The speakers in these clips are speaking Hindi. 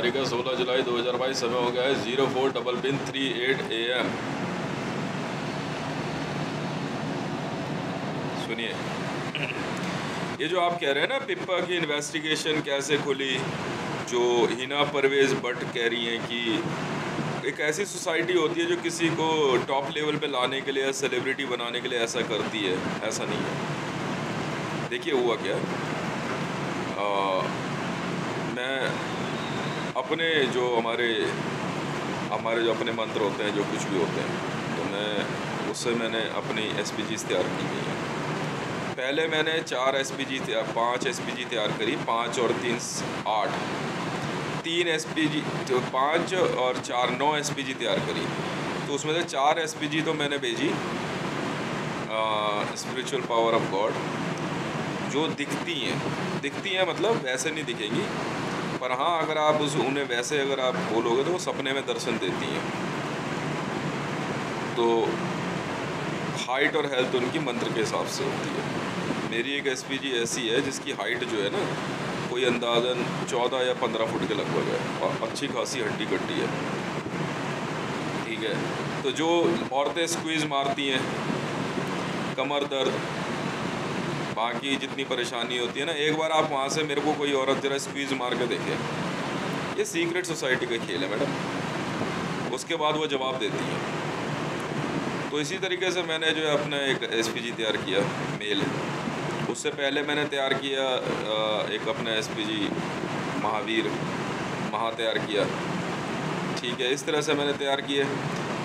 तारीख है 16 जुलाई 2022। समय हो गया है 04:38 AM। सुनिए, ये जो आप कह रहे हैं ना पिप्पा की इन्वेस्टिगेशन कैसे खुली, जो हिना परवेज़ भट्ट कह रही हैं कि एक ऐसी सोसाइटी होती है जो किसी को टॉप लेवल पे लाने के लिए, सेलिब्रिटी बनाने के लिए ऐसा करती है, ऐसा नहीं है। देखिए हुआ क्या, मैं अपने जो हमारे जो अपने मंत्र होते हैं, जो कुछ भी होते हैं, तो मैं उससे मैंने अपनी SPGs तैयार की गई हैं। पहले मैंने 4 SPG 5 SPG तैयार करी, 5 और 3 8, 3 SPG तो 5 और 4 9 SPG तैयार करी। तो उसमें से 4 SPG तो मैंने भेजी स्पिरिचुअल पावर ऑफ गॉड, जो दिखती हैं मतलब वैसे नहीं दिखेंगी, पर हाँ अगर आप उन्हें वैसे अगर आप बोलोगे तो वो सपने में दर्शन देती हैं। तो हाइट और हेल्थ उनकी मंत्र के हिसाब से होती है। मेरी एक SPG ऐसी है जिसकी हाइट जो है ना, कोई अंदाज़न 14 या 15 फुट के लगभग है, और अच्छी खासी हड्डी कट्टी है, ठीक है। तो जो औरतें स्क्वीज़ मारती हैं, कमर दर्द, बाकी जितनी परेशानी होती है ना, एक बार आप वहाँ से मेरे को कोई औरत जरा स्क्वीज़ मार के देखें। ये सीक्रेट सोसाइटी का खेल है मैडम, उसके बाद वो जवाब देती हैं। तो इसी तरीके से मैंने जो है अपना एक SPG तैयार किया मेल। उससे पहले मैंने तैयार किया एक अपना SPG महावीर तैयार किया, ठीक है। इस तरह से मैंने तैयार किए।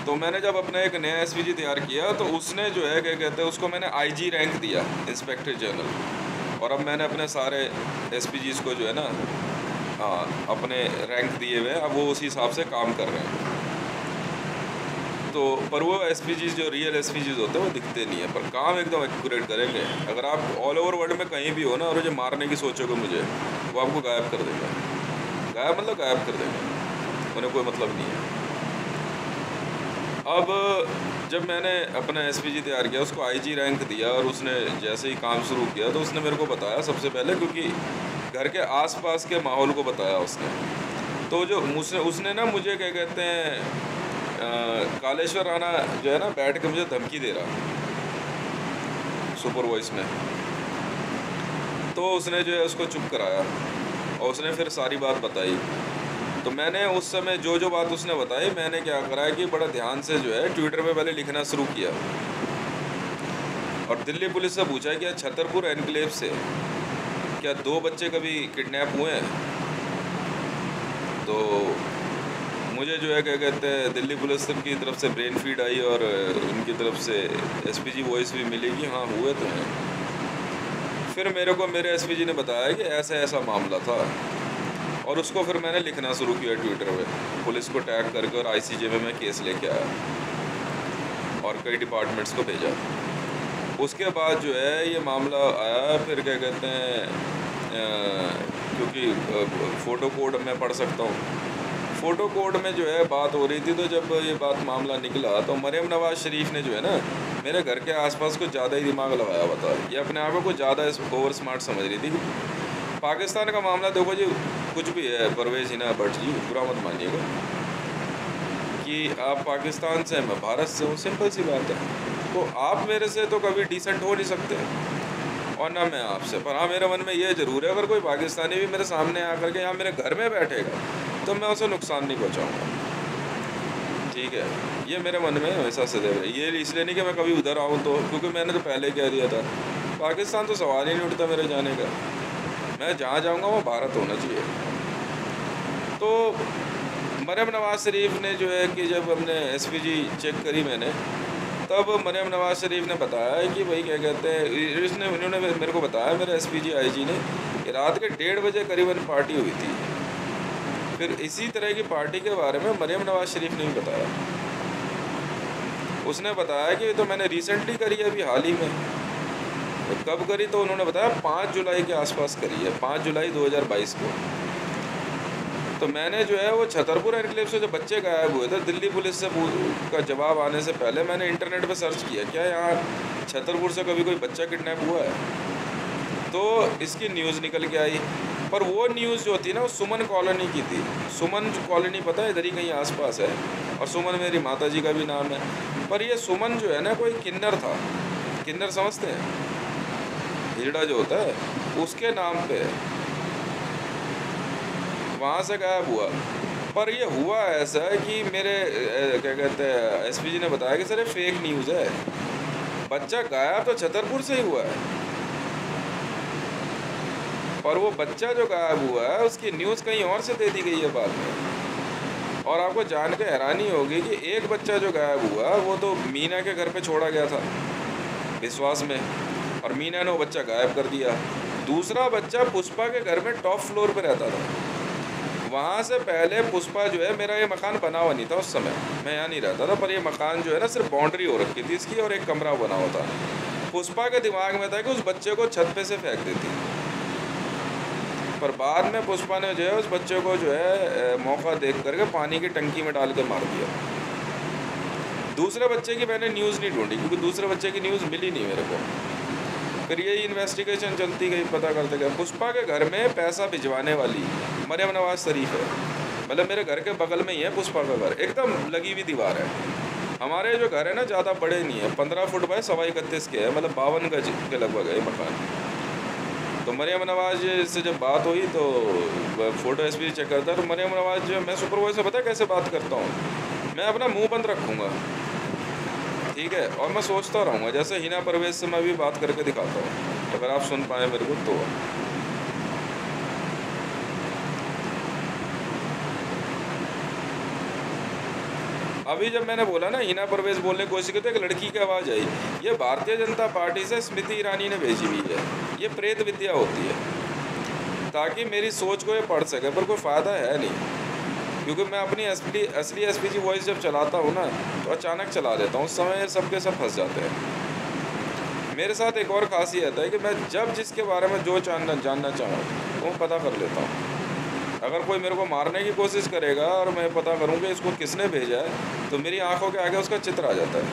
तो मैंने जब अपना एक नया SPG तैयार किया तो उसने जो है क्या कहते हैं उसको मैंने IG रैंक दिया, इंस्पेक्टर जनरल। और अब मैंने अपने सारे SPGs को जो है ना अपने रैंक दिए हुए हैं, अब वो उसी हिसाब से काम कर रहे हैं। तो पर वो SPGs जो रियल SPGs होते हैं वो दिखते नहीं है, पर काम एकदम एक्यूरेट करेंगे। अगर आप ऑल ओवर वर्ल्ड में कहीं भी हो ना और जो मारने की सोचोगे मुझे, वो आपको गायब कर देंगे। गायब मतलब गायब कर देंगे, उन्हें कोई मतलब नहीं है। अब जब मैंने अपना SPG तैयार किया, उसको IG रैंक दिया, और उसने जैसे ही काम शुरू किया तो उसने मेरे को बताया सबसे पहले, क्योंकि घर के आसपास के माहौल को बताया उसने। तो जो उसने ना मुझे क्या कहते हैं कालेश्वर राणा जो है ना बैठ के मुझे धमकी दे रहा सुपर वॉइस में। तो उसने जो है उसको चुप कराया और उसने फिर सारी बात बताई। तो मैंने उस समय जो बात उसने बताई, मैंने क्या करा है कि बड़ा ध्यान से जो है ट्विटर पे पहले लिखना शुरू किया, और दिल्ली पुलिस से पूछा कि छतरपुर एनक्लेव से क्या 2 बच्चे कभी किडनैप हुए हैं। तो मुझे जो है क्या कहते हैं दिल्ली पुलिस की तरफ से ब्रेन फीड आई, और उनकी तरफ से SPG वॉइस भी मिली कि हाँ हुए तो हैं। फिर मेरे को मेरे SPG ने बताया कि ऐसा ऐसा मामला था, और उसको फिर मैंने लिखना शुरू किया ट्विटर पे, पुलिस को टैग करके, और ICJ में मैं केस लेके आया और कई डिपार्टमेंट्स को भेजा। उसके बाद जो है ये मामला आया, फिर क्या कहते हैं क्योंकि फ़ोटो कोड मैं पढ़ सकता हूँ, फ़ोटो कोड में जो है बात हो रही थी। तो जब ये बात मामला निकला तो मरियम नवाज़ शरीफ ने जो है ना मेरे घर के आसपास कुछ ज़्यादा ही दिमाग लगाया हुआ था। ये अपने आप को कुछ ज़्यादा ओवर स्मार्ट समझ रही थी। पाकिस्तान का मामला देखो जी, कुछ भी है, परवेज़ हिना भट्ट जी बुरा मत मानिएगा कि आप पाकिस्तान से, मैं भारत से हूँ, सिंपल सी बात है। तो आप मेरे से तो कभी डिसेंट हो नहीं सकते, और ना मैं आपसे। पर हाँ मेरे मन में ये ज़रूर है, अगर कोई पाकिस्तानी भी मेरे सामने आकर के यहाँ मेरे घर में बैठेगा तो मैं उसे नुकसान नहीं पहुँचाऊँगा, ठीक है। ये मेरे मन में हमेशा सदैव है। ये इसलिए नहीं कि मैं कभी उधर आऊँ तो, क्योंकि मैंने तो पहले कह दिया था पाकिस्तान तो सवाल ही नहीं उठता मेरे जाने का। मैं जहाँ जाऊँगा वो भारत होना चाहिए। तो मरियम नवाज़ शरीफ ने जो है कि जब हमने SPG चेक करी मैंने, तब मरियम नवाज़ शरीफ ने बताया कि भाई क्या कहते हैं उन्होंने मेरे को बताया, मेरे SPG IG ने, कि रात के 1:30 बजे करीबन पार्टी हुई थी। फिर इसी तरह की पार्टी के बारे में मरियम नवाज़ शरीफ ने भी बताया। उसने बताया कि तो मैंने रिसेंटली करी है, अभी हाल ही में। तो कब करी, तो उन्होंने बताया 5 जुलाई के आसपास करी है, 5 जुलाई 2022 को। तो मैंने जो है वो छतरपुर एनक्लेव से जो बच्चे गायब हुए थे, दिल्ली पुलिस से का जवाब आने से पहले मैंने इंटरनेट पे सर्च किया, क्या यहाँ छतरपुर से कभी कोई बच्चा किडनैप हुआ है। तो इसकी न्यूज़ निकल के आई, पर वो न्यूज़ जो थी ना वो सुमन कॉलोनी की थी। सुमन कॉलोनी पता है, इधर ही कहीं आसपास है, और सुमन मेरी माता जी का भी नाम है। पर ये सुमन जो है ना कोई किन्नर था, किन्नर समझते हैं, हिजड़ा जो होता है, उसके नाम पे है, वहाँ से गायब हुआ। पर ये हुआ ऐसा है कि मेरे क्या कहते हैं एसपी जी ने बताया कि सर ये फेक न्यूज़ है, बच्चा गायब तो छतरपुर से ही हुआ है, और वो बच्चा जो गायब हुआ है उसकी न्यूज़ कहीं और से दे दी गई है बाद में। और आपको जान के हैरानी होगी कि एक बच्चा जो गायब हुआ वो तो मीना के घर पे छोड़ा गया था विश्वास में, और मीना ने वो बच्चा गायब कर दिया। दूसरा बच्चा पुष्पा के घर में टॉप फ्लोर पे रहता था, वहाँ से पहले पुष्पा जो है, मेरा ये मकान बना हुआ नहीं था उस समय, मैं यहाँ नहीं रहता था, पर ये मकान जो है ना सिर्फ बाउंड्री हो रखी थी इसकी और एक कमरा बना हुआ था। पुष्पा के दिमाग में था कि उस बच्चे को छत पे से फेंक देती, पर बाद में पुष्पा ने जो है उस बच्चे को जो है मौका देख करके पानी की टंकी में डाल के मार दिया। दूसरे बच्चे की मैंने न्यूज़ नहीं ढूंढी क्योंकि दूसरे बच्चे की न्यूज़ मिली नहीं मेरे को। फिर यही इन्वेस्टिगेशन चलती गई, पता करते गए। पुष्पा के घर में पैसा भिजवाने वाली मरियम नवाज शरीफ है, मतलब मेरे घर के बगल में ही है पुष्पा का घर, एकदम लगी हुई दीवार है। हमारे जो घर है ना ज़्यादा बड़े नहीं है, 15 फुट बाय 31.25 के है, मतलब 52 गज के लगभग है मकान। तो मरियम नवाज से जब बात हुई तो फ़ोटो एसपी चेक करता, तो मरियम नवाज मैं सुपरवाइजर से पता कैसे बात करता हूँ, मैं अपना मुँह बंद रखूँगा, ठीक है, और मैं सोचता रहूँगा, जैसे हिना परवेज से मैं भी बात करके दिखाता हूँ, अगर आप सुन पाए मेरे को तो। अभी जब मैंने बोला ना हिना परवेज बोलने की कोशिश की तो एक लड़की की आवाज़ आई, ये भारतीय जनता पार्टी से स्मृति ईरानी ने भेजी हुई है, ये प्रेत विद्या होती है, ताकि मेरी सोच को ये पढ़ सके, पर कोई फ़ायदा है नहीं, क्योंकि मैं अपनी असली एसपीजी वॉइस जब चलाता हूँ ना तो अचानक चला देता हूँ, उस समय सब के सब फंस जाते हैं। मेरे साथ एक और ख़ासियत है कि मैं जब जिसके बारे में जो जानना चाहूँ वो पता कर लेता हूँ। अगर कोई मेरे को मारने की कोशिश करेगा और मैं पता करूँ कि इसको किसने भेजा है, तो मेरी आंखों के आगे उसका चित्र आ जाता है,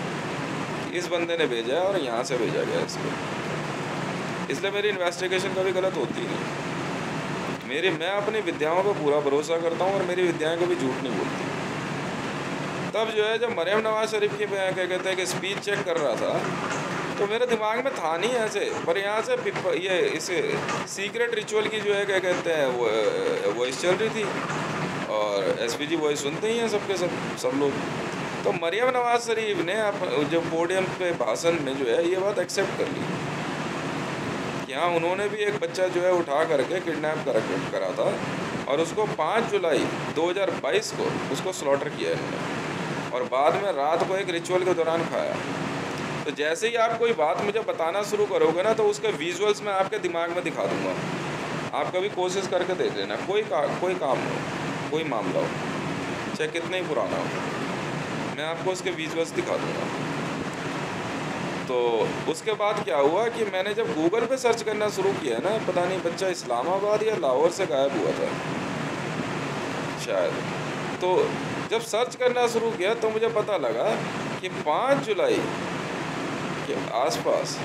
इस बंदे ने भेजा है और यहाँ से भेजा गया इसको। इसलिए मेरी इन्वेस्टिगेशन कभी गलत होती नहीं। मैं अपनी विद्याओं पर पूरा भरोसा करता हूँ और मेरी विद्याएं कभी झूठ नहीं बोलती। तब जो है जब मरियम नवाज शरीफ की क्या कहते हैं कि स्पीच चेक कर रहा था, तो मेरे दिमाग में था नहीं ऐसे, पर यहाँ से ये इसे सीक्रेट रिचुअल की जो है क्या कहते हैं वो वॉइस चल रही थी, और एसपीजी वॉइस सुनते ही हैं सब लोग। तो मरियम नवाज शरीफ ने जो पोडियम पे भाषण में जो है ये बात एक्सेप्ट कर ली, यहाँ उन्होंने भी एक बच्चा जो है उठा करके किडनैप करा था, और उसको 5 जुलाई 2022 को उसको स्लॉटर किया है इन्होंने, और बाद में रात को एक रिचुअल के दौरान खाया। तो जैसे ही आप कोई बात मुझे बताना शुरू करोगे ना, तो उसके विजुअल्स मैं आपके दिमाग में दिखा दूंगा, आप कभी कोशिश करके देख लेना। कोई काम हो, कोई मामला हो, चाहे कितना ही पुराना हो, मैं आपको उसके विजुअल्स दिखा दूंगा। तो उसके बाद क्या हुआ कि मैंने जब गूगल पे सर्च करना शुरू किया ना, पता नहीं बच्चा इस्लामाबाद या लाहौर से गायब हुआ था शायद, तो जब सर्च करना शुरू किया तो मुझे पता लगा कि 5 जुलाई के आसपास,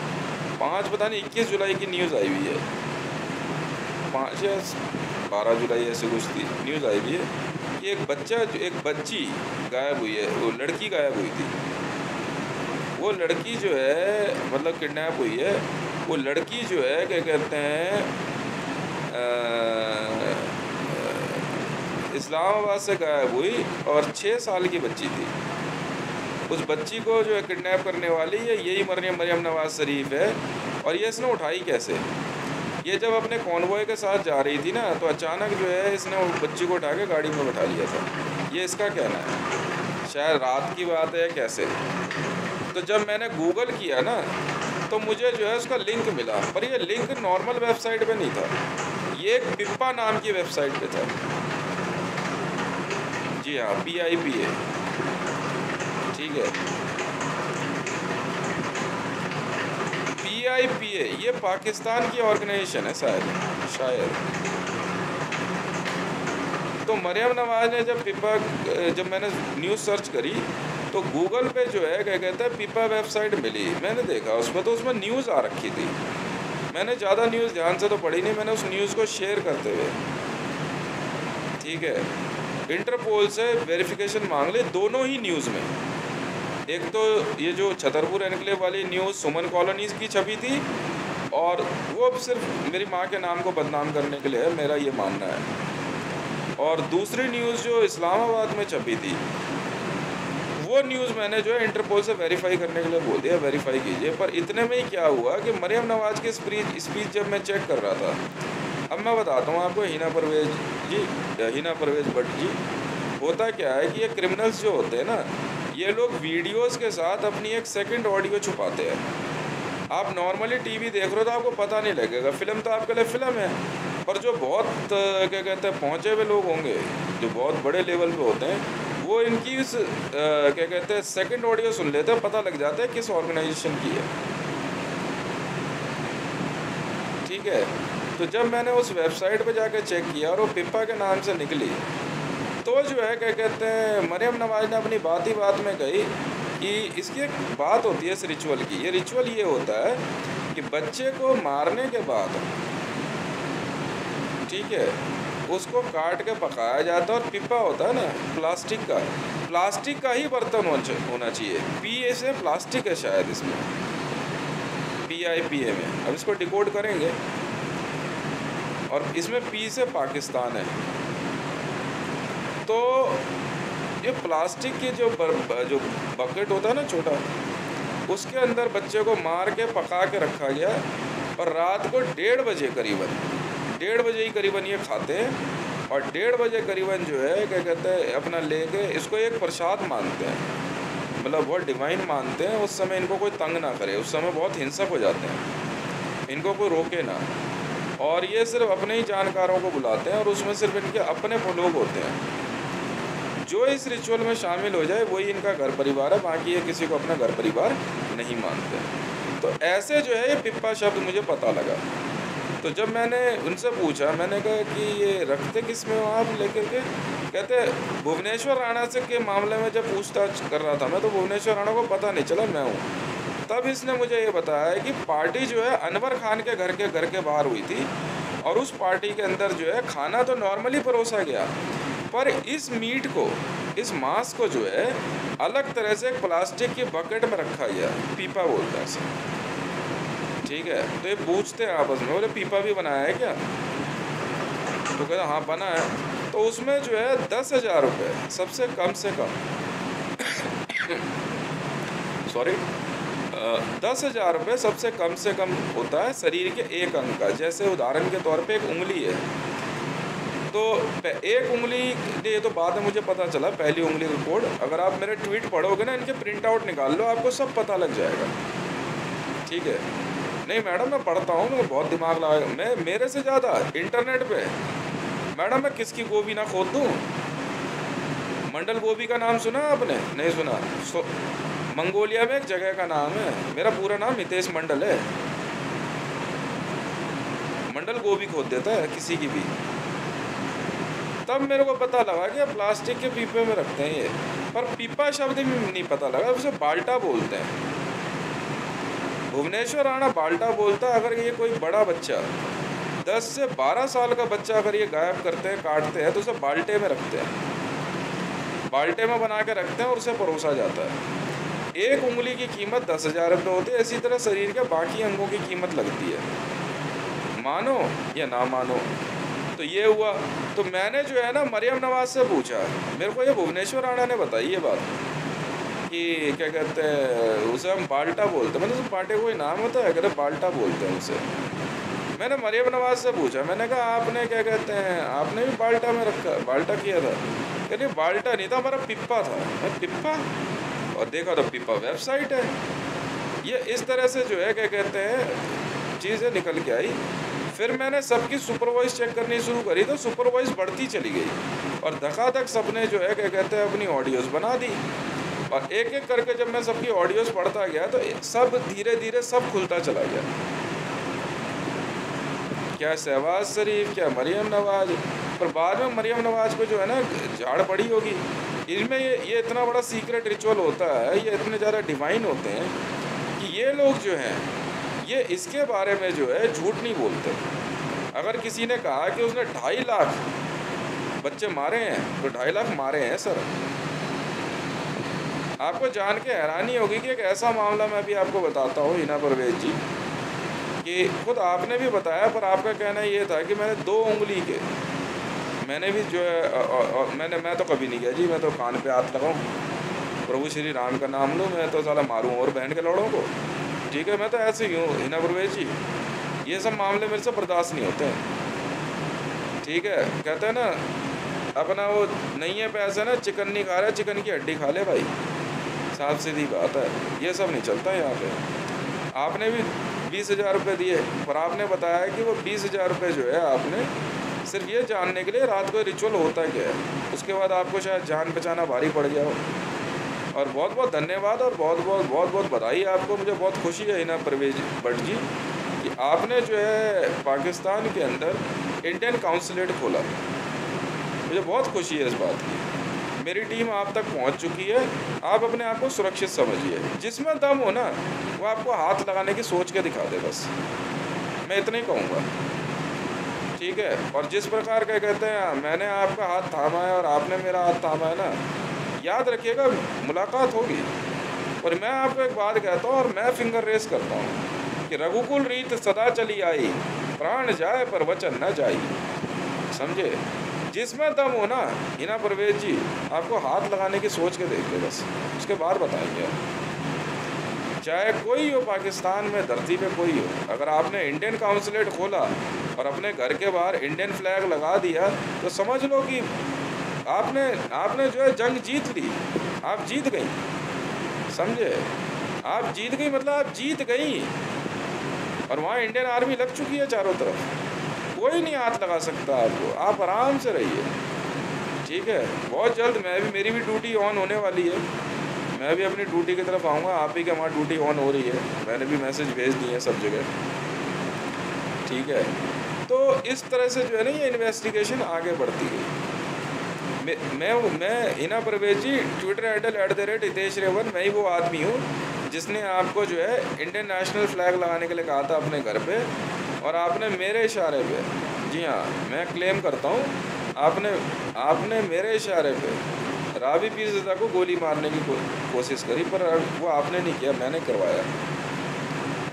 5 पता नहीं 21 जुलाई की न्यूज़ आई हुई है, 5 या 12 जुलाई ऐसे कुछ थी, न्यूज़ आई हुई है कि एक बच्ची गायब हुई है, वो लड़की गायब हुई थी। वो लड़की जो है मतलब किडनैप हुई है, वो लड़की जो है क्या कहते हैं इस्लामाबाद से गायब हुई, और 6 साल की बच्ची थी। उस बच्ची को जो है किडनैप करने वाली यही मरियम नवाज शरीफ है। और ये इसने उठाई कैसे? ये जब अपने कॉन्वॉय के साथ जा रही थी ना, तो अचानक जो है इसने उस बच्ची को उठा के गाड़ी में बैठा लिया था, ये इसका कहना है। शायद रात की बात है कैसे। तो जब मैंने गूगल किया ना, तो मुझे जो है उसका लिंक मिला, पर ये लिंक नॉर्मल वेबसाइट पे नहीं था, ये एक पिप्पा नाम की वेबसाइट पे था। जी हाँ, PIPA, ठीक है, PIPA ये पाकिस्तान की ऑर्गेनाइजेशन है शायद। तो मरियम नवाज ने जब मैंने न्यूज़ सर्च करी, तो गूगल पे जो है क्या कहते हैं पिपा वेबसाइट मिली, मैंने देखा उसमें, तो उसमें न्यूज़ आ रखी थी मैंने ज़्यादा न्यूज़ ध्यान से तो पढ़ी नहीं, मैंने उस न्यूज़ को शेयर करते हुए, ठीक है, इंटरपोल से वेरिफिकेशन मांग ली दोनों ही न्यूज़ में। एक तो ये जो छतरपुर एनक्लेव वाली न्यूज़ सुमन कॉलोनीज़ की छपी थी, और वो सिर्फ मेरी माँ के नाम को बदनाम करने के लिए है, मेरा ये मानना है। और दूसरी न्यूज़ जो इस्लामाबाद में छपी थी, वो न्यूज़ मैंने जो है इंटरपोल से वेरीफाई करने के लिए बोल दिया, वेरीफाई कीजिए। पर इतने में ही क्या हुआ कि मरियम नवाज़ की स्पीच जब मैं चेक कर रहा था, अब मैं बताता हूँ आपको, हिना परवेज़ भट्ट जी, होता क्या है कि ये क्रिमिनल्स जो होते हैं ना, ये लोग वीडियोस के साथ अपनी एक सेकंड ऑडियो छुपाते हैं। आप नॉर्मली टीवी देख रहे हो तो आपको पता नहीं लगेगा, फिल्म तो आपके लिए फ़िल्म है, पर जो बहुत क्या कहते हैं पहुँचे हुए लोग होंगे, जो बहुत बड़े लेवल पे होते हैं, वो इनकी उस क्या कहते हैं सेकंड ऑडियो सुन लेते हैं, पता लग जाता है किस ऑर्गेनाइजेशन की है, ठीक है। तो जब मैंने उस वेबसाइट पे जाकर चेक किया और वो पिप्पा के नाम से निकली, तो जो है क्या कहते हैं मरियम नवाज़ ने अपनी बात ही बात में कही कि इसकी एक बात होती है इस रिचुअल की। ये रिचुअल ये होता है कि बच्चे को मारने के बाद, ठीक है, उसको काट के पकाया जाता है, और पिप्पा होता है ना प्लास्टिक का ही बर्तन होना चाहिए। पी से प्लास्टिक है शायद इसमें, PIPA में, अब इसको डिकोड करेंगे, और इसमें P से पाकिस्तान है। तो ये प्लास्टिक की जो बकेट होता है ना छोटा, उसके अंदर बच्चे को मार के पका के रखा गया, और रात को 1:30 बजे करीबन, 1:30 बजे ही करीबन ये खाते हैं, और 1:30 बजे करीबन जो है क्या कहते हैं अपना लेके इसको एक प्रसाद मानते हैं, मतलब बहुत डिवाइन मानते हैं। उस समय इनको कोई तंग ना करे, उस समय बहुत हिंसक हो जाते हैं, इनको कोई रोके ना, और ये सिर्फ अपने ही जानकारों को बुलाते हैं, और उसमें सिर्फ इनके अपने लोग होते हैं। जो इस रिचुअल में शामिल हो जाए वही इनका घर परिवार है, बाकी ये किसी को अपना घर परिवार नहीं मानते। तो ऐसे जो है ये पिप्पा शब्द मुझे पता लगा। तो जब मैंने उनसे पूछा, मैंने कहा कि ये रखते किस में हो आप लेकर के, कहते भुवनेश्वर राणा से के मामले में जब पूछताछ कर रहा था मैं, तो भुवनेश्वर राणा को पता नहीं चला मैं हूँ। तब इसने मुझे ये बताया कि पार्टी जो है अनवर खान के घर के बाहर हुई थी, और उस पार्टी के अंदर जो है खाना तो नॉर्मली परोसा गया, पर इस मीट को, इस मांस को जो है अलग तरह से एक प्लास्टिक की बकेट में रखा गया, पीपा बोलता है इसे, ठीक है। तो ये पूछते हैं आपस में, बोले पीपा भी बनाया है क्या, तो कहते हाँ बना है। तो उसमें जो है 10,000 रुपये सबसे कम से कम सॉरी 10,000 रुपये सबसे कम होता है शरीर के एक अंग का। जैसे उदाहरण के तौर पे एक उंगली है, तो एक उंगली, ये तो बाद में मुझे पता चला, पहली उंगली का कोड, अगर आप मेरे ट्वीट पढ़ोगे ना, इनके प्रिंट आउट निकाल लो, आपको सब पता लग जाएगा, ठीक है। नहीं मैडम मैं पढ़ता हूँ, मैं बहुत दिमाग लगा, मैं मेरे से ज़्यादा इंटरनेट पे, मैडम मैं किसकी गोभी ना खोद दूँ। मंडल गोभी का नाम सुना आपने? नहीं सुना? मंगोलिया में एक जगह का नाम है, मेरा पूरा नाम हितेश मंडल है। मंडल गोभी खोद देता है किसी की भी। तब मेरे को पता लगा कि प्लास्टिक के पीपे में रखते हैं ये, पर पीपा शब्द भी नहीं पता लगा, उसे बाल्टा बोलते हैं। भुवनेश्वर राणा बाल्टा बोलता है। अगर ये कोई बड़ा बच्चा 10 से 12 साल का बच्चा अगर ये गायब करते हैं, काटते हैं, तो उसे बाल्टे में रखते हैं, बाल्टे में बना के रखते हैं और उसे परोसा जाता है। एक उंगली की कीमत 10,000 रुपये होती है। इसी तरह शरीर के बाकी अंगों की कीमत लगती है, मानो या ना मानो। तो ये हुआ। तो मैंने जो है ना मरियम नवाज से पूछा, मेरे को ये भुवनेश्वर राणा ने बताई ये बात कि क्या कहते हैं उसे हम बाल्टा बोलते हैं। मतलब बाल्टे कोई नाम होता है, कहते बाल्टा बोलते हैं उसे। मैंने मरियम नवाज से पूछा, मैंने कहा आपने क्या कहते हैं आपने भी बाल्टा में रखा, बाल्टा किया था? कहते बाल्टा नहीं था, हमारा पिप्पा था। मैं पिप्पा, और देखा तो पिप्पा वेबसाइट है। ये इस तरह से जो है क्या कहते हैं चीज़ें निकल के आई। फिर मैंने सबकी सुपरवाइज चेक करनी शुरू करी, तो सुपरवाइज बढ़ती चली गई, और धकाधक सबने जो है क्या कहते हैं अपनी ऑडियोज़ बना दी। और एक एक करके जब मैं सबकी ऑडियोज़ पढ़ता गया तो सब धीरे धीरे सब खुलता चला गया। क्या शहबाज शरीफ, क्या मरियम नवाज। पर बाद में मरियम नवाज को जो है ना झाड़ पड़ी होगी। इनमें ये इतना बड़ा सीक्रेट रिचुअल होता है, ये इतने ज़्यादा डिवाइन होते हैं कि ये लोग जो हैं ये इसके बारे में जो है झूठ नहीं बोलते। अगर किसी ने कहा कि उसने 2.5 लाख बच्चे मारे हैं तो 2.5 लाख मारे हैं सर। आपको जान के हैरानी होगी कि एक ऐसा मामला मैं भी आपको बताता हूँ हिना परवेज जी, कि खुद आपने भी बताया, पर आपका कहना ये था कि मैंने 2 उंगली के, मैंने भी जो है मैं तो कभी नहीं किया जी, मैं तो कान पे हाथ लगाऊँ, प्रभु श्री राम का नाम लूँ, मैं तो साला मारूँ और बहन के लड़ों को, ठीक है, मैं तो ऐसे ही हूँ हिना परवेज जी। ये सब मामले मेरे से बर्दाश्त नहीं होते हैं, ठीक है। कहते हैं ना अपना वो नहीं है पैसा ना, चिकन नहीं खा रहा, चिकन की हड्डी खा ले भाई, साफ सीधी बात है। ये सब नहीं चलता यहाँ पे। आपने भी 20,000 रुपये दिए, पर आपने बताया कि वो 20,000 रुपये जो है आपने सिर्फ ये जानने के लिए रात को रिचुअल होता क्या है, उसके बाद आपको शायद जान बचाना भारी पड़ जाओ। और बहुत बहुत धन्यवाद और बहुत बहुत बधाई आपको। मुझे बहुत खुशी है हिना परवेज भट्ट जी कि आपने जो है पाकिस्तान के अंदर इंडियन काउंसलेट खोला। मुझे बहुत खुशी है इस बात की। मेरी टीम आप तक पहुंच चुकी है, आप अपने आप को सुरक्षित समझिए। जिसमें दम हो ना वो आपको हाथ लगाने की सोच के दिखा दे, बस मैं इतना ही कहूँगा, ठीक है। और जिस प्रकार का कहते हैं मैंने आपका हाथ थामा है और आपने मेरा हाथ थामा है ना, याद रखिएगा मुलाकात होगी। और मैं आपको एक बात कहता हूँ और मैं फिंगर रेस करता हूँ कि रघुकुल रीत सदा चली आई, प्राण जाए पर वचन न जाई, समझे। जिसमें दम हो ना हिना परवेज जी, आपको हाथ लगाने की सोच के देख ले, बस उसके बाद बताएंगे। चाहे कोई हो पाकिस्तान में, धरती पे कोई हो, अगर आपने इंडियन काउंसलेट खोला और अपने घर के बाहर इंडियन फ्लैग लगा दिया तो समझ लो कि आपने जो है जंग जीत ली, आप जीत गई, समझे। आप जीत गई मतलब आप जीत गई। और वहाँ इंडियन आर्मी लग चुकी है चारों तरफ, कोई नहीं हाथ लगा सकता आपको, आप आराम से रहिए, ठीक है। बहुत जल्द मेरी भी ड्यूटी ऑन होने वाली है, मैं भी अपनी ड्यूटी की तरफ आऊँगा। आप ही के वहाँ ड्यूटी ऑन हो रही है, मैंने भी मैसेज भेज दिए हैं सब जगह, ठीक है। तो इस तरह से जो है ना ये इन्वेस्टिगेशन आगे बढ़ती गई। मैं हिना परवेज जी ट्विटर हैंडल @हितेश रेवन, मैं ही वो आदमी हूँ जिसने आपको जो है इंडियन नेशनल फ्लैग लगाने के लिए कहा था अपने घर पे, और आपने मेरे इशारे पे, जी हाँ मैं क्लेम करता हूँ, आपने मेरे इशारे पे रावी पीरज़ादा को गोली मारने की कोशिश करी, पर वो आपने नहीं किया, मैंने करवाया।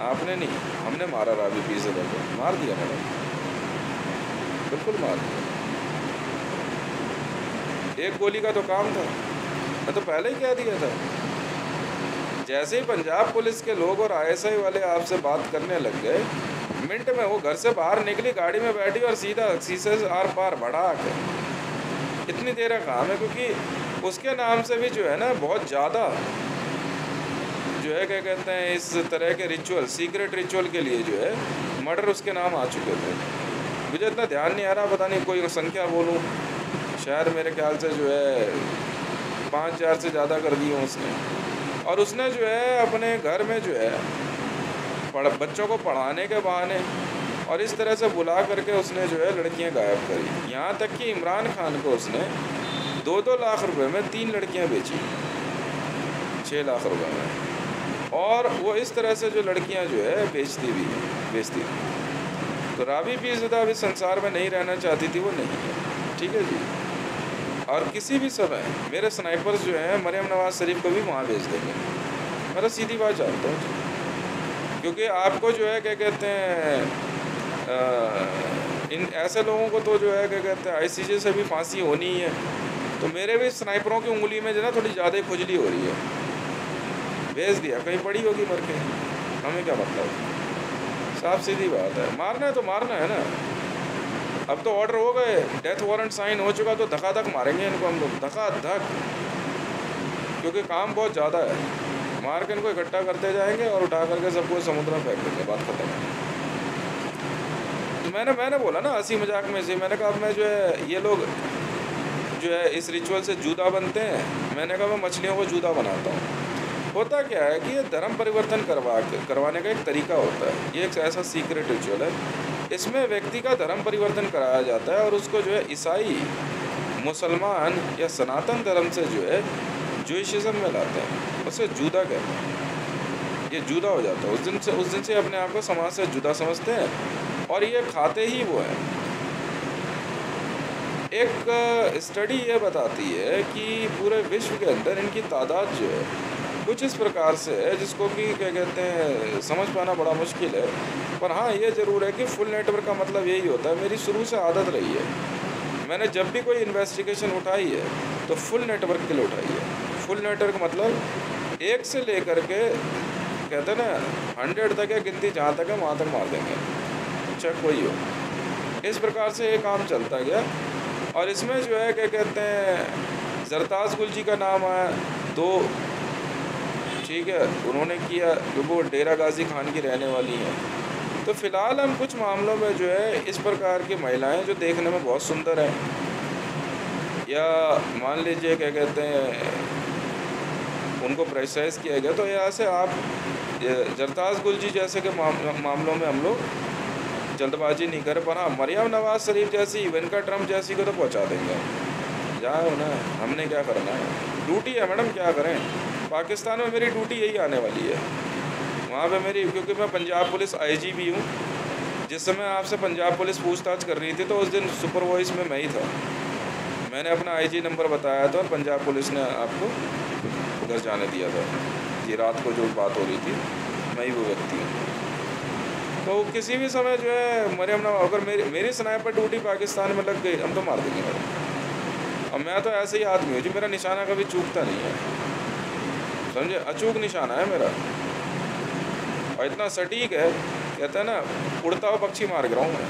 आपने नहीं, हमने मारा रावी पीरज़ादा को, मार दिया मैंने, बिल्कुल मार दिया। एक गोली का तो काम था, मैं तो पहले ही कह दिया था। जैसे ही पंजाब पुलिस के लोग और ISI वाले आपसे बात करने लग गए, मिनट में वो घर से बाहर निकली, गाड़ी में बैठी और सीधा शीशे से आर पार बढ़ा के, इतनी देर का काम है। क्योंकि उसके नाम से भी जो है ना बहुत ज़्यादा जो है क्या कहते हैं इस तरह के रिचुअल, सीक्रेट रिचुअल के लिए जो है मर्डर उसके नाम आ चुके थे। मुझे इतना ध्यान नहीं आ रहा, पता नहीं कोई संख्या बोलूँ, शायद मेरे ख्याल से जो है 5,000 से ज़्यादा कर दी उसने। और उसने जो है अपने घर में जो है बच्चों को पढ़ाने के बहाने और इस तरह से बुला करके उसने जो है लड़कियां गायब करी। यहाँ तक कि इमरान खान को उसने 2-2 लाख रुपए में 3 लड़कियां बेची, 6 लाख रुपए में। और वो इस तरह से जो लड़कियां जो है बेचती थी। तो रावी पीरज़ादा अभी संसार में नहीं रहना चाहती थी, वो नहीं है, ठीक है जी। और किसी भी समय मेरे स्नाइपर्स जो हैं मरियम नवाज़ शरीफ को भी वहाँ भेज देंगे, मैं तो सीधी बात जानता हूँ। क्योंकि आपको जो है क्या कहते हैं इन ऐसे लोगों को तो जो है क्या कहते हैं ICJ से भी फांसी होनी ही है। तो मेरे भी स्नाइपरों की उंगली में जो है ना थोड़ी ज़्यादा खुजली हो रही है, भेज दिया, कहीं पड़ी होगी मर के, हमें क्या मतलब, साफ सीधी बात है। मारना है तो मारना है ना। अब तो ऑर्डर हो गए, डेथ वारंट साइन हो चुका, तो धक्का-धक मारेंगे इनको हम लोग, धक्का-धक, क्योंकि काम बहुत ज़्यादा है। मार के इनको इकट्ठा करते जाएंगे और उठा करके सबको समुद्र में फेंक देंगे, बात खत्म है। तो मैंने बोला ना हंसी मजाक में से, मैंने कहा मैं जो है ये लोग जो है इस रिचुअल से जूदा बनते हैं, मैंने कहा मैं मछलियों को जूदा बनाता हूँ। होता क्या है कि ये धर्म परिवर्तन करवाने का एक तरीका होता है, ये एक ऐसा सीक्रेट रिचुअल है, इसमें व्यक्ति का धर्म परिवर्तन कराया जाता है और उसको जो है ईसाई, मुसलमान या सनातन धर्म से जो है जूइशिज़्म में लाते हैं, उसे जूदा कहते हैं, ये जुदा हो जाता है। उस दिन से अपने आप को समाज से जुदा समझते हैं और ये खाते ही वो हैं। एक स्टडी ये बताती है कि पूरे विश्व के अंदर इनकी तादाद जो है कुछ इस प्रकार से है जिसको कि क्या कहते हैं समझ पाना बड़ा मुश्किल है। पर हाँ, ये ज़रूर है कि फुल नेटवर्क का मतलब यही होता है, मेरी शुरू से आदत रही है, मैंने जब भी कोई इन्वेस्टिगेशन उठाई है तो फुल नेटवर्क के लिए उठाई है। फुल नेटवर्क मतलब एक से लेकर के कहते हैं ना 100 तक है, गिनती जहाँ तक है वहाँ तक मार देंगे, चाहे कोई हो। इस प्रकार से ये काम चलता गया। और इसमें जो है क्या कहते हैं जरताज गुल जी का नाम आया, तो ठीक है उन्होंने किया क्योंकि वो डेरा गाजी खान की रहने वाली हैं। तो फ़िलहाल हम कुछ मामलों में जो है इस प्रकार की महिलाएं जो देखने में बहुत सुंदर हैं, या मान लीजिए क्या कहते हैं उनको प्रेशराइज़ किया गया, तो यहाँ से आप जरताज गुल जी जैसे के मामलों में हम लोग जल्दबाजी नहीं करें। पर हाँ, मरियम नवाज़ शरीफ जैसी, इवेंका ट्रम्प जैसी को तो पहुँचा देंगे, जाओ ना, हमने क्या करना है, ड्यूटी है मैडम, क्या करें। पाकिस्तान में मेरी ड्यूटी यही आने वाली है, वहाँ पे मेरी, क्योंकि मैं पंजाब पुलिस आईजी भी हूँ। जिस समय आपसे पंजाब पुलिस पूछताछ कर रही थी तो उस दिन सुपर वॉइस में मैं ही था, मैंने अपना आईजी नंबर बताया था और पंजाब पुलिस ने आपको उधर जाने दिया था। ये रात को जो बात हो रही थी मैं ही वो व्यक्ति हूँ। तो किसी भी समय जो है मरियम नवाज़, अगर मेरी स्नाइपर ड्यूटी पाकिस्तान में लग गई हम तो मार देंगे मैडम। अब मैं तो ऐसे ही आदमी हूँ जी, मेरा निशाना कभी चूकता नहीं है, समझे, अचूक निशाना है मेरा, और इतना सटीक है, कहते हैं ना उड़ता हुआ पक्षी मार गिरा हूँ मैं।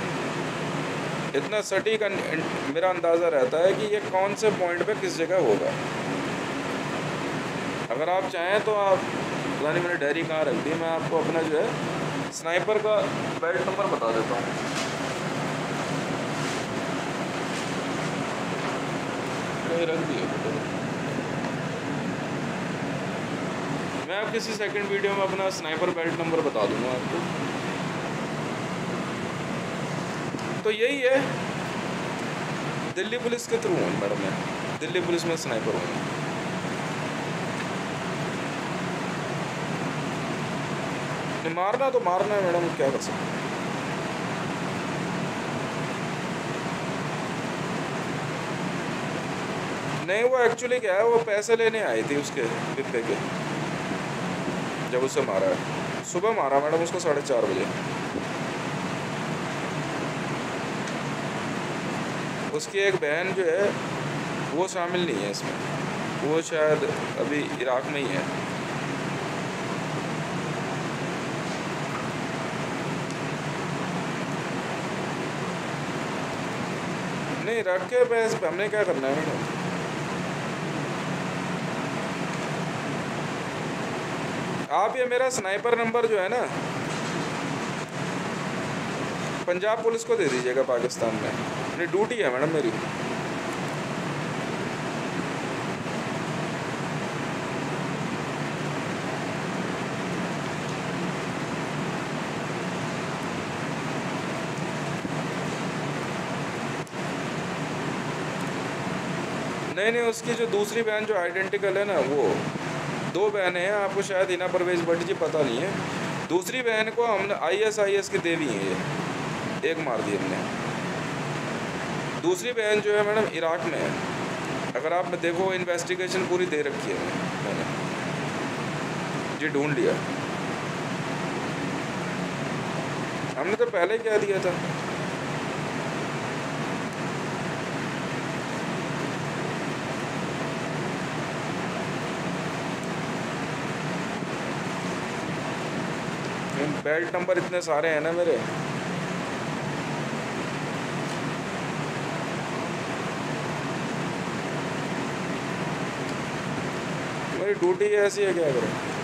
इतना सटीक मेरा अंदाज़ा रहता है कि ये कौन से पॉइंट पे किस जगह होगा। अगर आप चाहें तो आप, पता नहीं मैंने डायरी कहाँ रख दी, मैं आपको अपना जो है स्नाइपर का बेल्ट नंबर बता देता हूँ। रख दिए, मैं आप किसी सेकंड वीडियो में अपना स्नाइपर बेल्ट नंबर बता दूंगा आपको। तो यही है, दिल्ली पुलिस के थ्रू हूँ मैडम, मैं दिल्ली पुलिस में स्नाइपर हूँ। मारना तो मारना है मैडम, क्या कर सकते हैं। नहीं, वो एक्चुअली क्या है, वो पैसे लेने आई थी उसके पिप्पे के, जब उसे मारा है, सुबह मारा मैडम उसको 4:30 बजे। उसकी एक बहन जो है वो शामिल नहीं है इसमें, वो शायद अभी इराक में ही है। नहीं, रख के पैसे हमने क्या करना है मैडम। आप ये मेरा स्नाइपर नंबर जो है ना पंजाब पुलिस को दे दीजिएगा पाकिस्तान में, अपनी ड्यूटी है मैडम मेरी। नहीं, उसकी जो दूसरी बहन जो आइडेंटिकल है ना, वो 2 बहनें हैं, आपको शायद हिना परवेज़ भट्ट जी पता नहीं है। दूसरी बहन को हमने ISIS की देवी है, ये एक मार दी हमने। दूसरी बहन जो है मैडम इराक में है, अगर आप देखो इन्वेस्टिगेशन पूरी दे रखी है मैंने जी, ढूंढ लिया हमने, तो पहले ही कह दिया था। बेल्ट नंबर इतने सारे हैं ना मेरे, मेरी ड्यूटी ऐसी है, क्या करें।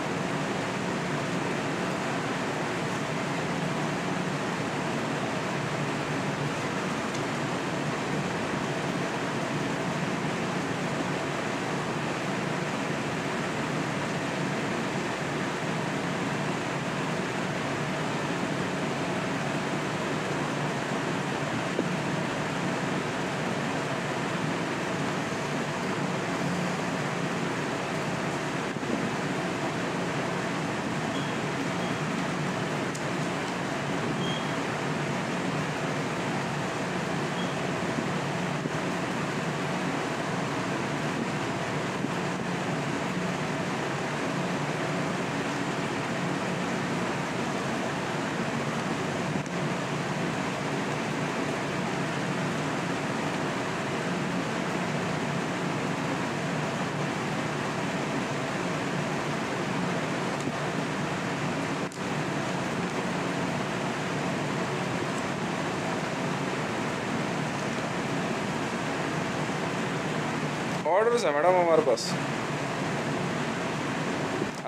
ऑर्डर्स है मैडम हमारे पास,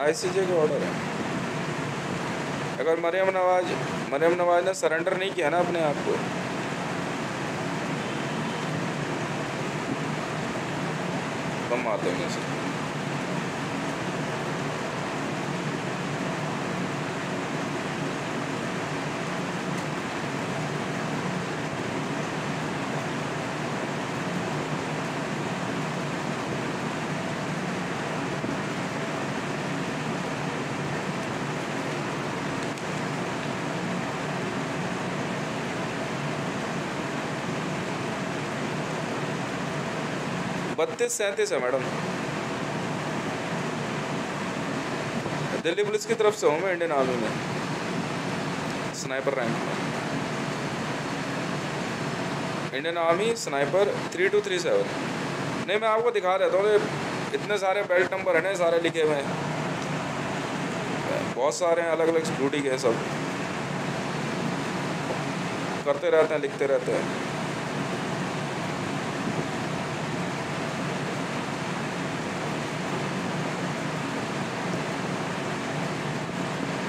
ICJ के ऑर्डर है। अगर मरियम नवाज ने सरेंडर नहीं किया ना अपने आप को, तो मार देंगे सर। बत्तीस 37 है मैडम। दिल्ली पुलिस की तरफ से हूँ मैं, इंडियन आर्मी में स्नाइपर रैंक में। Indian army sniper 3237। नहीं मैं आपको दिखा देता हूँ, इतने सारे बेल्ट नंबर है ना, सारे लिखे हुए हैं, बहुत सारे हैं, अलग अलग सिक्योरिटी के, सब करते रहते हैं, लिखते रहते हैं।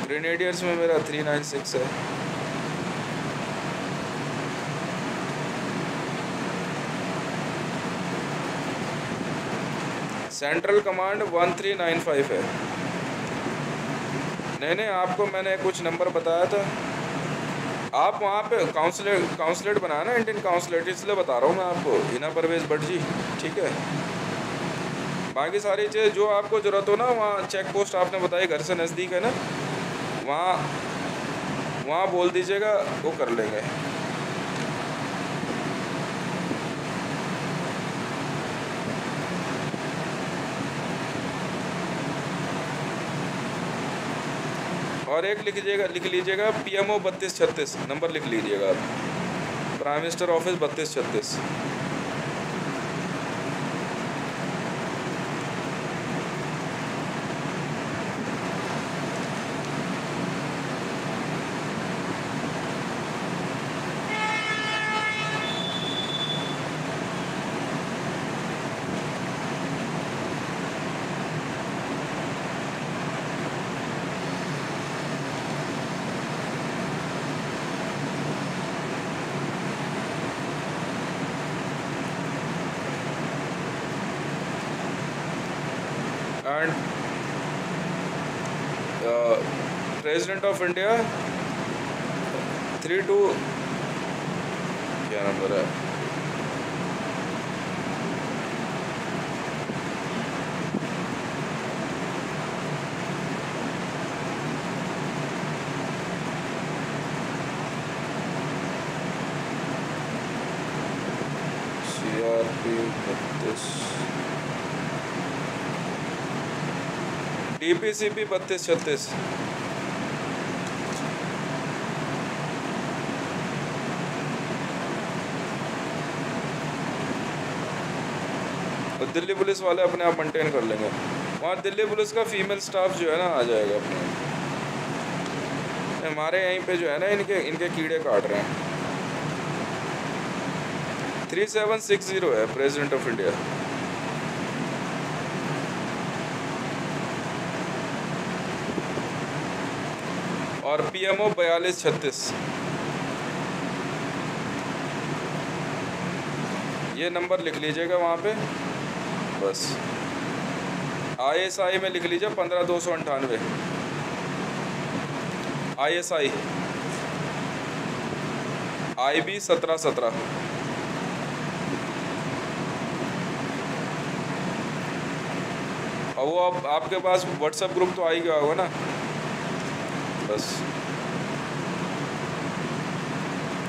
ग्रेनेडियर्स में मेरा 396 है। सेंट्रल कमांड 1395 है। नहीं आपको मैंने कुछ नंबर बताया था, आप वहाँ पे काउंसलेट बनाया ना, इंडियन काउंसलेट, इसलिए बता रहा हूँ मैं आपको, हिना परवेज भट्ट जी, ठीक है। बाकी सारी चीज़ जो आपको ज़रूरत हो ना, वहाँ चेक पोस्ट आपने बताई घर से नज़दीक है ना, वहाँ बोल दीजिएगा, वो कर लेंगे। और एक लिख लीजिएगा PMO 3236, नंबर लिख लीजिएगा आप, prime minister office 3236। And president of India 32, क्या नंबर है, CRP 32, DPCP 3236। तो दिल्ली पुलिस वाले अपने आप मेंटेन कर लेंगे, वहाँ दिल्ली पुलिस का फीमेल स्टाफ जो है ना आ जाएगा अपने। हमारे यहीं पे जो है ना, इनके कीड़े काट रहे हैं। 3760 है प्रेसिडेंट ऑफ इंडिया। और PMO 4236, ये नंबर लिख लीजिएगा वहाँ पे बस। ISI में लिख लीजिए 15298, ISI IB 1717। और वो आपके पास व्हाट्सएप ग्रुप तो आ ही गया होगा ना, बस।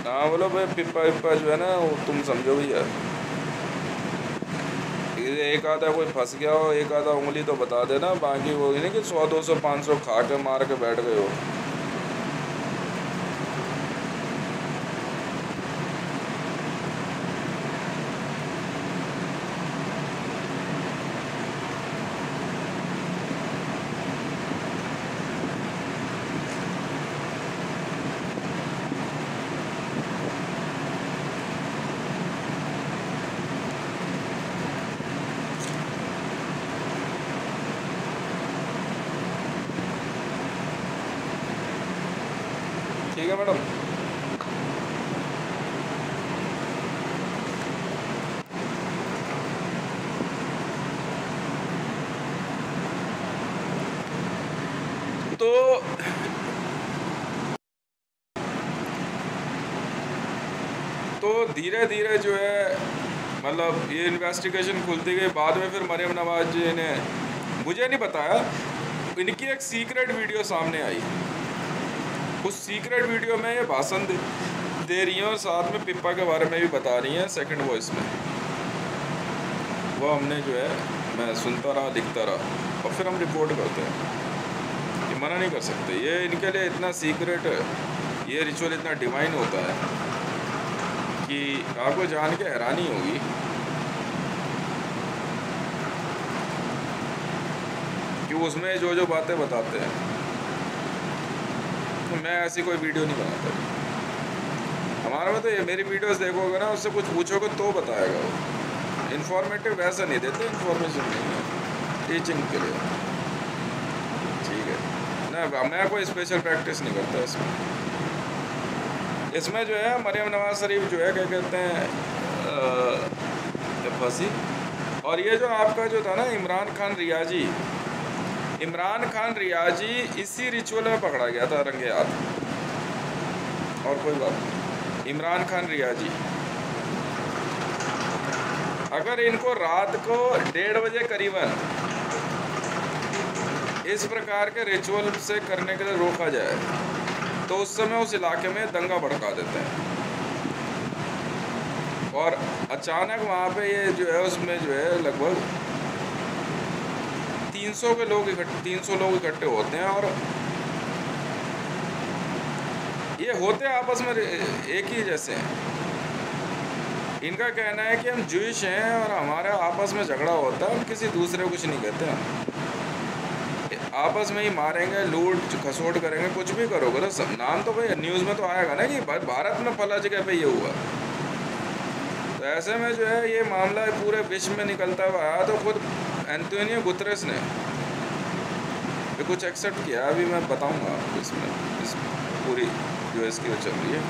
हाँ बोलो भाई, पिप्पा जो है ना, वो तुम समझो भैया, एक आधा कोई फंस गया हो, एक आधा उंगली तो बता देना, बाकी वो नहीं कि 100 200 500 खा के मार के बैठ गए हो। ठीक है मैडम। तो धीरे धीरे जो है मतलब ये इन्वेस्टिगेशन खुलती गई। बाद में फिर मरियम नवाज जी ने, मुझे नहीं बताया, इनकी एक सीक्रेट वीडियो सामने आई। उस सीक्रेट वीडियो में ये भाषण दे रही हैं और साथ में पिप्पा के बारे में भी बता रही हैं सेकंड वॉइस में। वो हमने जो है मैं सुनता रहा, लिखता रहा और फिर हम रिपोर्ट करते हैं। ये मना नहीं कर सकते, ये इनके लिए इतना सीक्रेट, ये रिचुअल इतना डिवाइन होता है कि आपको जान के हैरानी होगी। कि उसमें जो जो बातें बताते हैं, तो मैं ऐसी कोई वीडियो नहीं बनाता। हमारे में तो ये मेरी वीडियोस देखोगे ना, उससे कुछ पूछोगे तो बताएगा वो। इन्फॉर्मेटिव वैसा नहीं देते, इन्फॉर्मेशन नहीं है, टीचिंग के लिए, ठीक है ना। मैं कोई स्पेशल प्रैक्टिस नहीं करता इसमें। इसमें जो है मरियम नवाज शरीफ जो है क्या कहते हैं फंसी। और ये जो आपका जो था ना इमरान खान रियाजी इसी रिचुअल में पकड़ा गया था रंगे हाथ, और कोई बात नहीं। इमरान खान रियाजी, अगर इनको रात को 1:30 बजे करीबन इस प्रकार के रिचुअल से करने के लिए रोका जाए तो उस समय उस इलाके में दंगा भड़का देते हैं। और अचानक वहाँ पे ये जो है उसमें जो है लगभग 300 लोग इकट्ठे होते हैं। और ये होते आपस में एक ही जैसे हैं। इनका कहना है कि हम जूइश हैं और हमारा आपस में झगड़ा होता है, हम किसी दूसरे को कुछ नहीं कहते हैं, आपस में ही मारेंगे, लूट खसोट करेंगे, कुछ भी करोगे तो नाम तो भाई न्यूज़ में तो आएगा ना कि भारत में फला जगह पे ये हुआ। तो ऐसे में जो है ये मामला पूरे विश्व में निकलता हुआ आया। तो खुद एंटोनियो गुतरेस ने भी कुछ एक्सेप्ट किया। अभी मैं बताऊंगा आपको इसमें इस पूरी जो इसकी चल रही है।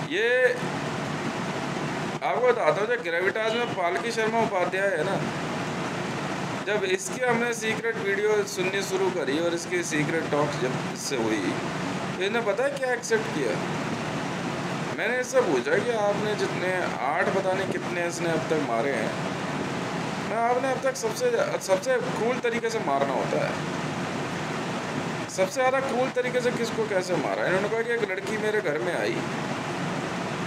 ये आपको बताता हूँ, जो ग्रेविटास में पालकी शर्मा उपाध्याय है ना, जब इसकी हमने सीक्रेट वीडियो सुननी शुरू करी और इसकी सीक्रेट टॉक जब इससे हुई तो इन्हें पता है क्या एक्सेप्ट किया। मैंने इससे पूछा कि आपने जितने 8 पता नहीं कितने इसने अब तक मारे हैं, मैं आपने अब तक सबसे क्रूल तरीके से मारना होता है, सबसे ज़्यादा क्रूल तरीके से किसको कैसे मारा। इन्होंने कहा कि एक लड़की मेरे घर में आई,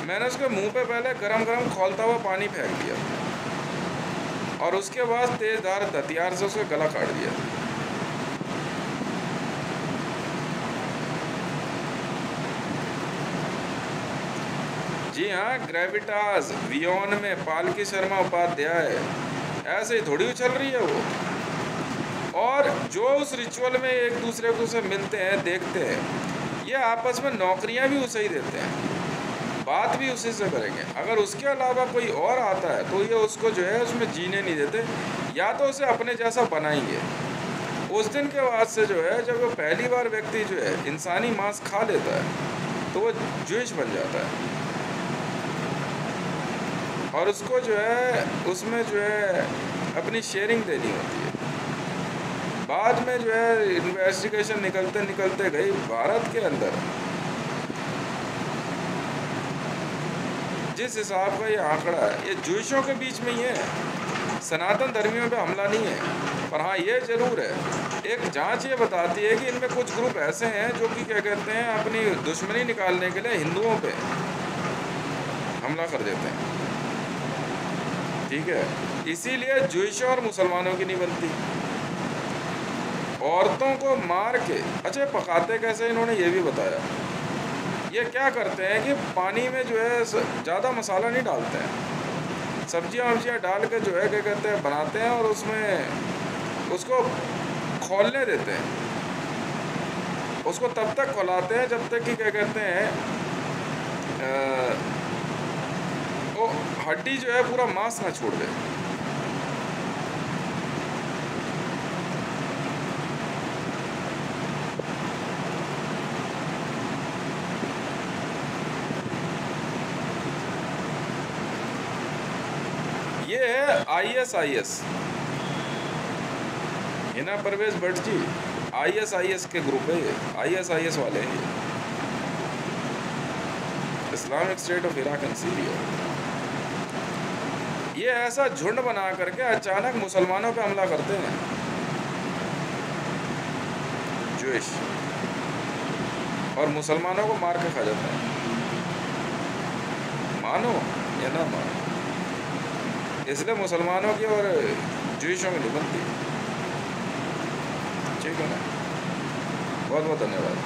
मैंने उसके मुंह पे पहले गरम खौलता हुआ पानी फेंक दिया और उसके बाद तेज धार हथियार से उसका गला काट दिया। जी हाँ, ग्रेविटास वियोन में पालकी शर्मा उपाध्याय ऐसे ही थोड़ी उछल रही है वो। और जो उस रिचुअल में एक दूसरे को से मिलते हैं, देखते हैं, ये आपस में नौकरियां भी उसे ही देते हैं, बात भी उसी से करेंगे। अगर उसके अलावा कोई और आता है तो ये उसको जो है उसमें जीने नहीं देते, या तो उसे अपने जैसा बनाएंगे। उस दिन के बाद से जो है, जब वो पहली बार व्यक्ति जो है इंसानी मांस खा लेता है तो वो जूइश बन जाता है और उसको जो है उसमें जो है अपनी शेयरिंग देनी होती है। बाद में जो है इन्वेस्टिगेशन निकलते गई, भारत के अंदर जिस हिसाब का ये आंकड़ा है, ये जूइशों के बीच में ही है, सनातन धर्मियों पे हमला नहीं है। पर हाँ, ये ज़रूर है, एक जांच ये बताती है कि इनमें कुछ ग्रुप ऐसे हैं जो कि क्या कहते हैं, अपनी दुश्मनी निकालने के लिए हिंदुओं पे हमला कर देते हैं, ठीक है। इसीलिए जूइशों और मुसलमानों की नहीं बनती। औरतों को मार के अच्छा पकाते कैसे, इन्होंने ये भी बताया। ये क्या करते हैं कि पानी में जो है ज़्यादा मसाला नहीं डालते हैं, सब्जियां डाल के जो है क्या कहते हैं बनाते हैं और उसमें उसको खौलने देते हैं। उसको तब तक खौलाते हैं जब तक कि क्या कहते हैं वो हड्डी जो है पूरा मांस ना छोड़ दे। ये है ISIS, हिना परवेज भट्ट जी, ISIS के ग्रुप है ये, ISIS वाले हैं ये, Islamic state of Iraq and Syria. ये ऐसा झुंड बना करके अचानक मुसलमानों पे हमला करते हैं, जूश, और मुसलमानों को मार के खा जाते हैं। मानो या ना मानो, इसलिए मुसलमानों की और जूशों में नहीं बनती। ठीक है ना, बहुत बहुत धन्यवाद।